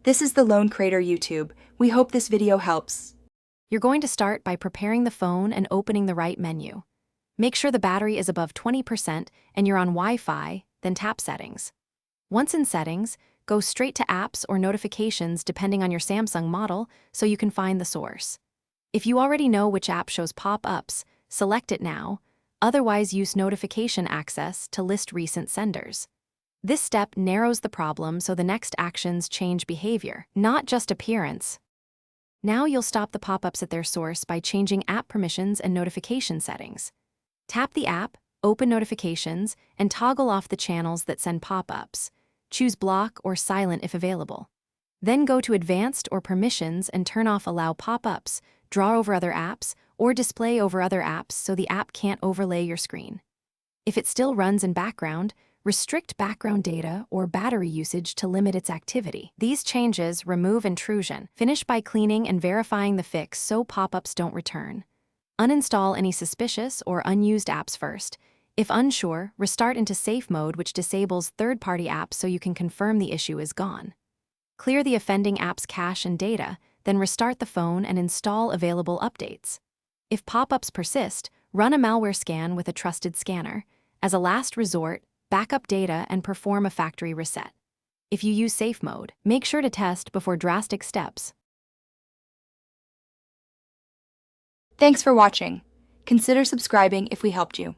This is the Lone Crater YouTube. We hope this video helps. You're going to start by preparing the phone and opening the right menu. Make sure the battery is above 20% and you're on Wi-Fi, then tap Settings. Once in Settings, go straight to Apps or Notifications depending on your Samsung model so you can find the source. If you already know which app shows pop-ups, select it now, otherwise use Notification Access to list recent senders. This step narrows the problem so the next actions change behavior, not just appearance. Now you'll stop the pop-ups at their source by changing app permissions and notification settings. Tap the app, open notifications, and toggle off the channels that send pop-ups. Choose block or silent if available. Then go to advanced or permissions and turn off allow pop-ups, draw over other apps, or display over other apps so the app can't overlay your screen. If it still runs in background, restrict background data or battery usage to limit its activity. These changes remove intrusion. Finish by cleaning and verifying the fix so pop-ups don't return. Uninstall any suspicious or unused apps first. If unsure, restart into safe mode, which disables third-party apps so you can confirm the issue is gone. Clear the offending app's cache and data, then restart the phone and install available updates. If pop-ups persist, run a malware scan with a trusted scanner. As a last resort, backup data and perform a factory reset. If you use safe mode, make sure to test before drastic steps. Thanks for watching. Consider subscribing if we helped you.